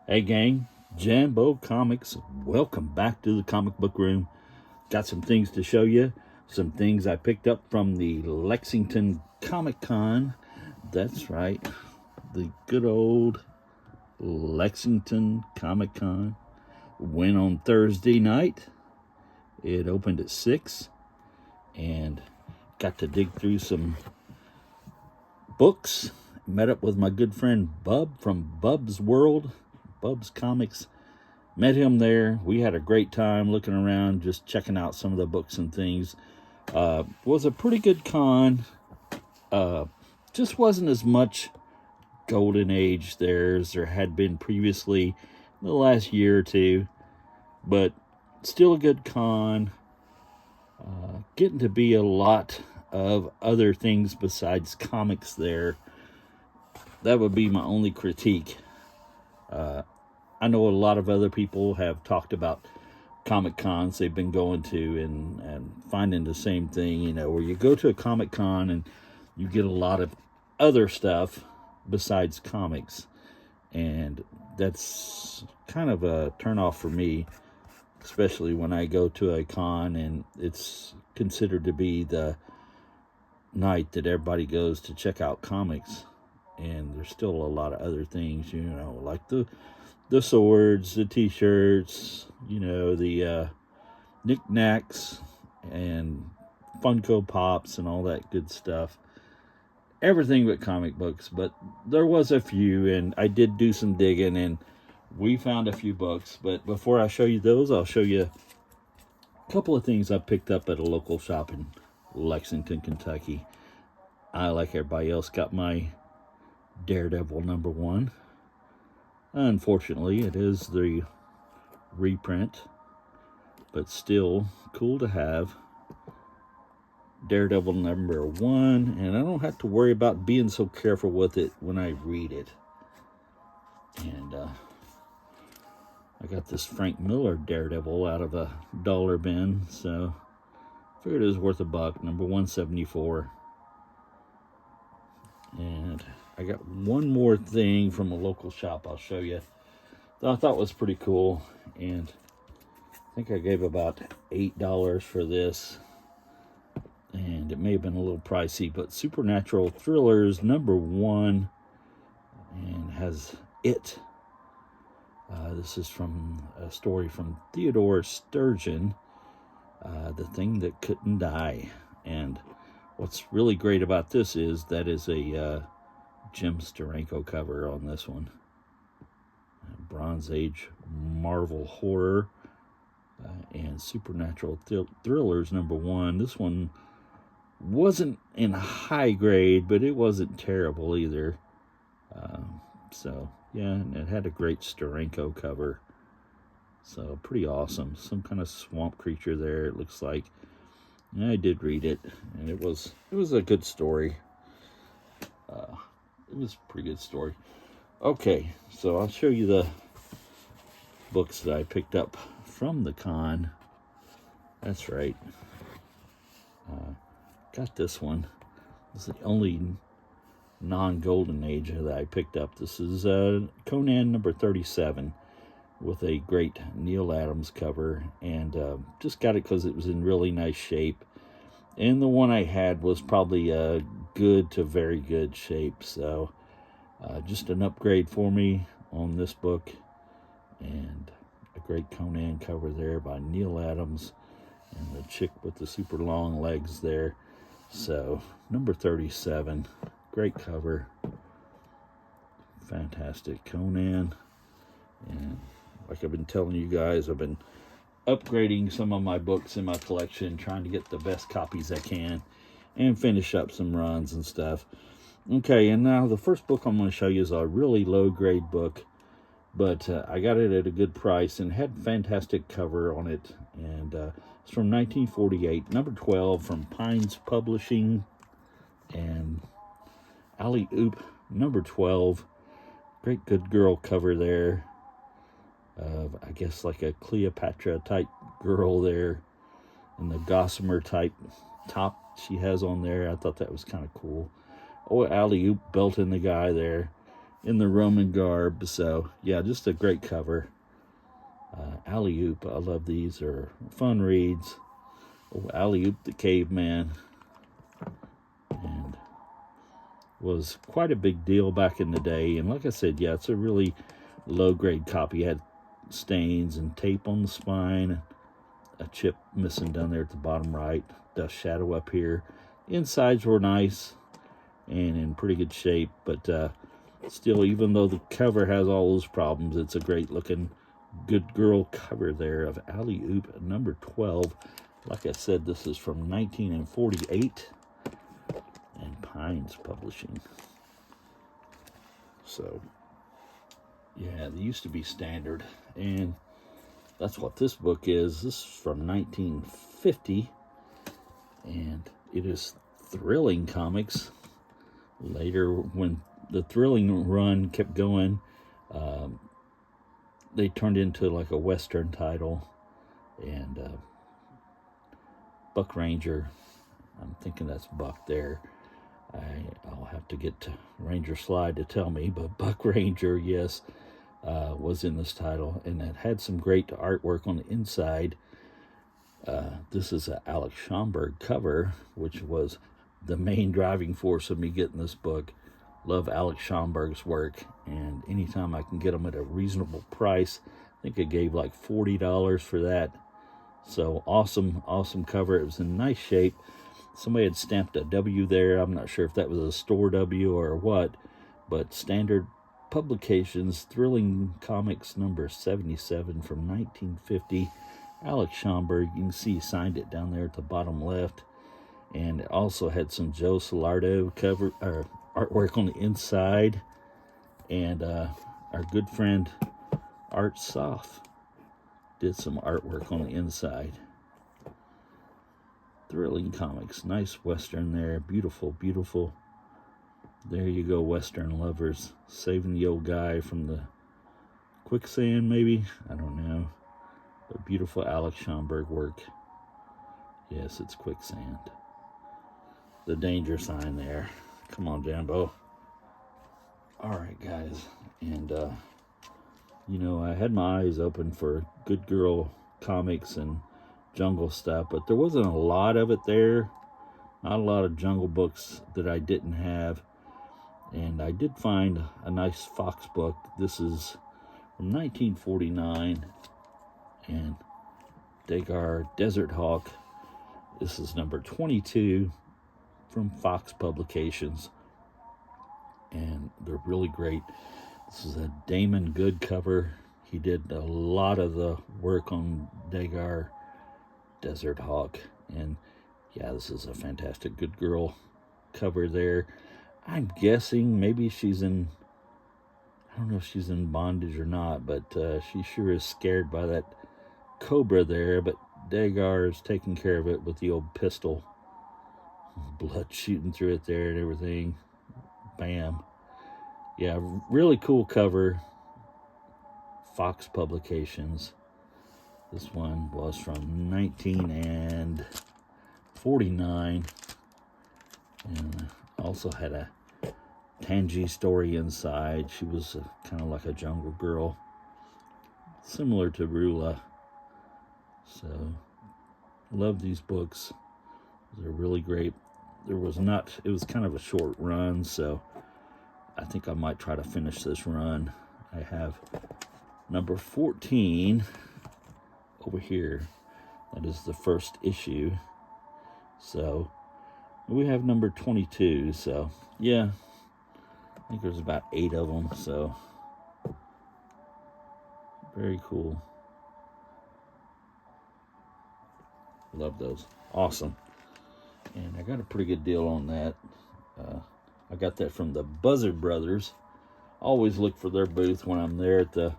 Hey gang, Jambo Comics, welcome back to the comic book room. Got some things to show you, some things I picked up from the Lexington Comic Con. That's right, the good old Lexington Comic Con. Went on Thursday night. It opened at 6 and got to dig through some books. Met up with my good friend Bub from Bub's World, Bub's Comics. Met him there. We had a great time looking around, just checking out some of the books and things. Was a pretty good con. Just wasn't as much golden age there as there had been previously in the last year or two, but still a good con. Getting to be a lot of other things besides comics there. That would be my only critique. I know a lot of other people have talked about Comic Cons they've been going to and finding the same thing, where you go to a Comic Con and you get a lot of other stuff besides comics. And that's kind of a turnoff for me, especially when I go to a con and it's considered to be the night that everybody goes to check out comics. And there's still a lot of other things, like the swords, the t-shirts, the knickknacks and Funko Pops and all that good stuff. Everything but comic books, but there was a few, and I did do some digging, and we found a few books. But before I show you those, I'll show you a couple of things I picked up at a local shop in Lexington, Kentucky. I, like everybody else, got my Daredevil #1. Unfortunately, it is the reprint, but still cool to have. Daredevil #1, and I don't have to worry about being so careful with it when I read it. And I got this Frank Miller Daredevil out of a dollar bin, so I figured it was worth $1, #174. And I got one more thing from a local shop I'll show you that I thought was pretty cool, and I think I gave about $8 for this, and it may have been a little pricey, but Supernatural Thrillers #1, and has It. This is from a story from Theodore Sturgeon, The Thing That Couldn't Die. And what's really great about this is that is a Jim Steranko cover on this one. Bronze Age Marvel horror and Supernatural Thrillers #1. This one wasn't in high grade, but it wasn't terrible either. So yeah, and it had a great Steranko cover. So pretty awesome. Some kind of swamp creature there, it looks like. And I did read it, and it was a good story. It was a pretty good story. Okay, so I'll show you the books that I picked up from the con. That's right. Got this one. This is the only non-Golden Age that I picked up. This is Conan #37 with a great Neil Adams cover, and just got it because it was in really nice shape. And the one I had was probably good to very good shape, so just an upgrade for me on this book. And a great Conan cover there by Neil Adams, and the chick with the super long legs there. So #37, great cover, fantastic Conan. And like I've been telling you guys, I've been upgrading some of my books in my collection, trying to get the best copies I can and finish up some runs and stuff. Okay, and now the first book I'm going to show you is a really low grade book, but I got it at a good price and had fantastic cover on it. And it's from 1948, #12 from Pines Publishing, and Alley Oop #12. Great good girl cover there. I guess like a Cleopatra type girl there, and the gossamer type top she has on there. I thought that was kind of cool. Oh, alley-oop belting the guy there. in the Roman garb. So yeah, just a great cover. Alley Oop, I love these. Are fun reads. Oh, Alley Oop the Caveman, and was quite a big deal back in the day. And like I said, yeah, it's a really low-grade copy. It had stains and tape on the spine, a chip missing down there at the bottom right, dust shadow up here. Insides were nice and in pretty good shape, but still, even though the cover has all those problems, it's a great looking good girl cover there of Alley Oop number 12. Like I said, this is from 1948 and Pines Publishing. So yeah, they used to be standard, and that's what this book is. This is from 1950, and it is Thrilling Comics. Later, when the Thrilling run kept going, they turned into like a Western title, and Buck Ranger, I'm thinking that's Buck there. I'll have to get to Ranger Slide to tell me, but Buck Ranger, yes, was in this title, and it had some great artwork on the inside. This is an Alex Schomburg cover, which was the main driving force of me getting this book. Love Alex Schomburg's work, and anytime I can get them at a reasonable price, I think I gave like $40 for that. So awesome cover. It was in nice shape. Somebody had stamped a W there. I'm not sure if that was a store W or what, but Standard Publications, Thrilling Comics number 77 from 1950. Alex Schomburg, you can see he signed it down there at the bottom left. And it also had some Joe Salardo cover artwork on the inside. And our good friend Art Soff did some artwork on the inside. Thrilling Comics, nice Western there. Beautiful, beautiful. There you go, Western lovers. Saving the old guy from the quicksand, maybe? I don't know. But beautiful Alex Schomburg work. Yes, it's quicksand. The danger sign there. Come on, Jambo. Alright, guys. And, you know, I had my eyes open for good girl comics and jungle stuff, but there wasn't a lot of it there. Not a lot of jungle books that I didn't have. And I did find a nice Fox book. This is from 1949. And Dagar Desert Hawk. This is number 22 from Fox Publications. And they're really great. This is a Damon Good cover. He did a lot of the work on Dagar Desert Hawk. And yeah, this is a fantastic good girl cover there. I'm guessing maybe she's in, I don't know if she's in bondage or not, but she sure is scared by that cobra there. But Dagar is taking care of it with the old pistol. Blood shooting through it there and everything. Bam. Yeah, really cool cover. Fox Publications. This one was from 1949. And also had a Tangy story inside. She was kind of like a jungle girl. Similar to Rula. So, love these books. They're really great. It was kind of a short run, so I think I might try to finish this run. I have number 14 over here. That is the first issue. So, we have number 22, so, yeah. I think there's about 8 of them, so very cool. Love those. Awesome. And I got a pretty good deal on that. I got that from the Buzzard Brothers. Always look for their booth when I'm there at the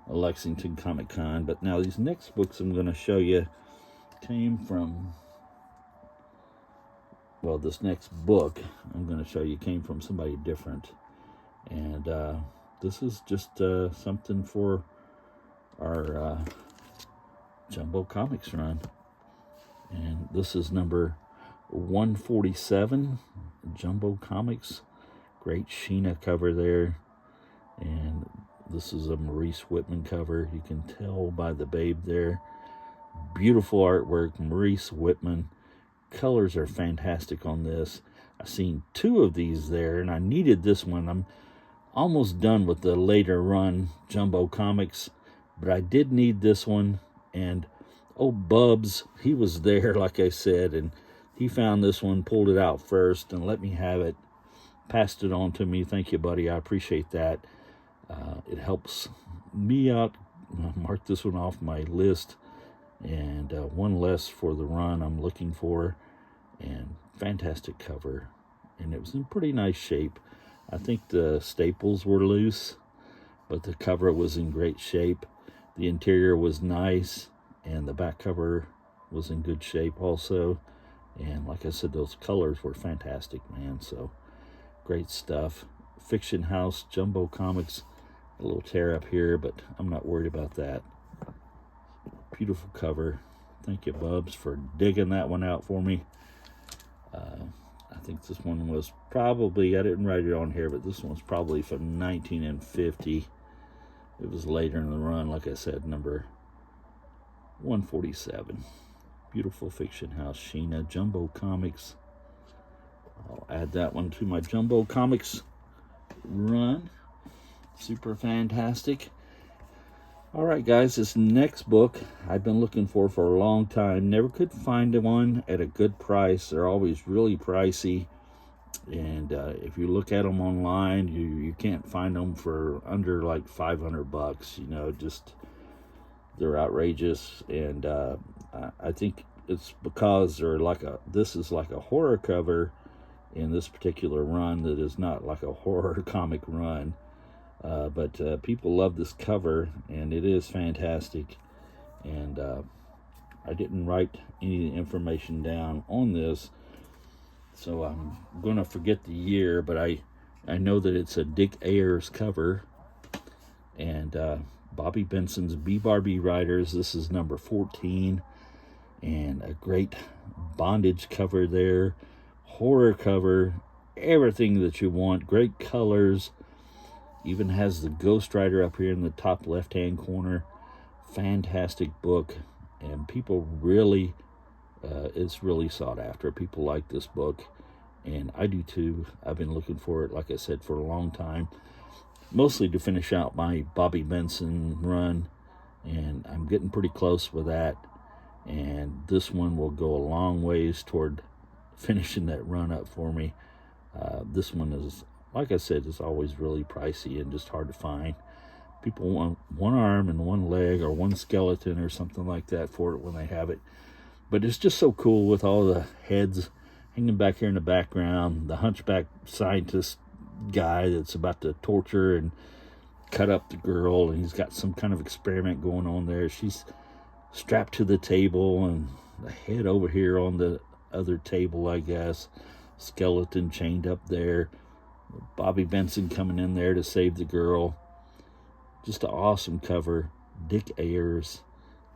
Lexington Comic Con. But now these next books I'm going to show you came from, well, this next book I'm going to show you came from somebody different. And this is just something for our Jumbo Comics run. And this is number 147, Jumbo Comics. Great Sheena cover there. And this is a Maurice Whitman cover. You can tell by the babe there. Beautiful artwork, Maurice Whitman. Colors are fantastic on this. I've seen 2 of these there, and I needed this one. I'm almost done with the later run Jumbo Comics, but I did need this one. And old Bubs, he was there, like I said, and he found this one, pulled it out first, and let me have it. Passed it on to me. Thank you, buddy. I appreciate that. It helps me out. Mark this one off my list. And one less for the run I'm looking for. And fantastic cover. And it was in pretty nice shape. I think the staples were loose, but the cover was in great shape. The interior was nice, and the back cover was in good shape also. And like I said, those colors were fantastic, man. So great stuff. Fiction House, Jumbo Comics. A little tear up here, but I'm not worried about that. Beautiful cover. Thank you, Bubs, for digging that one out for me. I think this one was probably, I didn't write it on here, but this one was probably from 1950. It was later in the run, like I said, number 147. Beautiful Fiction House, Sheena, Jumbo Comics. I'll add that one to my Jumbo Comics run. Super fantastic. All right, guys, this next book I've been looking for a long time. Never could find one at a good price. They're always really pricey. And if you look at them online, you can't find them for under like $500. You know, just they're outrageous. And I think it's because they're this is like a horror cover in this particular run that is not like a horror comic run. But people love this cover, and it is fantastic. And I didn't write any information down on this, so I'm going to forget the year, but I know that it's a Dick Ayers cover. And Bobby Benson's B-Barbie Riders, this is number 14. And a great Bondage cover there. Horror cover. Everything that you want. Great colors. Even has the Ghost Rider up here in the top left-hand corner. Fantastic book. And people really, it's really sought after. People like this book. And I do too. I've been looking for it, like I said, for a long time. Mostly to finish out my Bobby Benson run. And I'm getting pretty close with that. And this one will go a long ways toward finishing that run up for me. This one is, like I said, it's always really pricey and just hard to find. People want one arm and one leg or one skeleton or something like that for it when they have it. But it's just so cool with all the heads hanging back here in the background. The hunchback scientist guy that's about to torture and cut up the girl, and he's got some kind of experiment going on there. She's strapped to the table, and the head over here on the other table, I guess. Skeleton chained up there. Bobby Benson coming in there to save the girl. Just an awesome cover. Dick Ayers,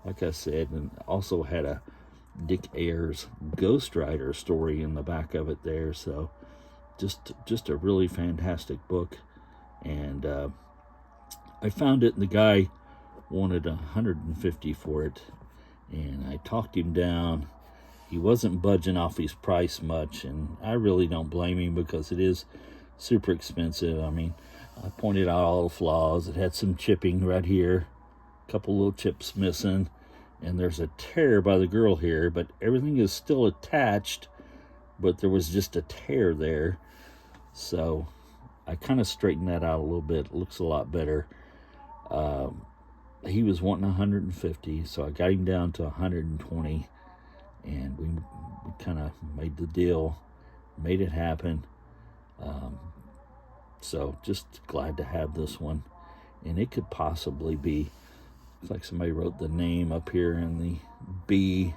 like I said, and also had a Dick Ayers Ghost Rider story in the back of it there. So just a really fantastic book. And I found it, and the guy wanted $150 for it, and I talked him down. He wasn't budging off his price much, and I really don't blame him because it is super expensive. I mean, I pointed out all the flaws. It had some chipping right here, a couple little chips missing, and there's a tear by the girl here, but everything is still attached, but there was just a tear there. So I kind of straightened that out a little bit. It looks a lot better. He was wanting 150, so I got him down to 120, and we kind of made the deal, made it happen. So just glad to have this one. And it could possibly be, it's like somebody wrote the name up here in the B,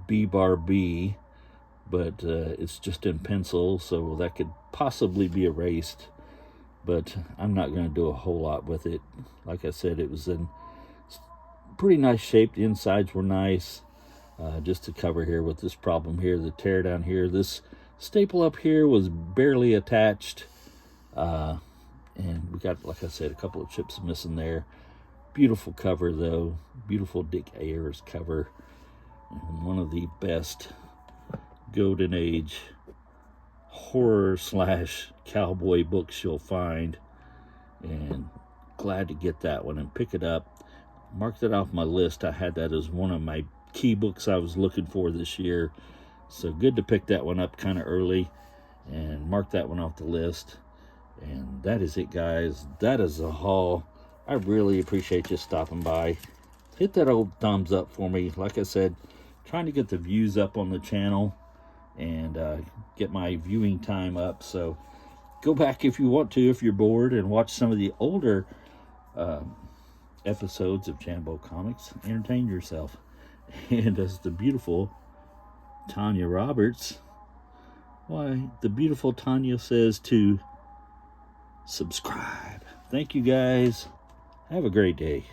B-Bar-B, but it's just in pencil, so that could possibly be erased. But I'm not going to do a whole lot with it. Like I said, it was in pretty nice shape. The insides were nice. Just to cover here with this problem here, the tear down here. This staple up here was barely attached. And we got, like I said, a couple of chips missing there. Beautiful cover, though. Beautiful Dick Ayers cover. And one of the best golden age horror / cowboy books you'll find. And glad to get that one and pick it up. Marked it off my list. I had that as one of my key books I was looking for this year. So good to pick that one up kind of early and mark that one off the list. And that is it, guys. That is a haul. I really appreciate you stopping by. Hit that old thumbs up for me. Like I said, trying to get the views up on the channel and get my viewing time up. So go back if you want to, if you're bored, and watch some of the older episodes of Jambo Comics. Entertain yourself. And as the beautiful Tanya Roberts, why, the beautiful Tanya says to subscribe. Thank you, guys. Have a great day.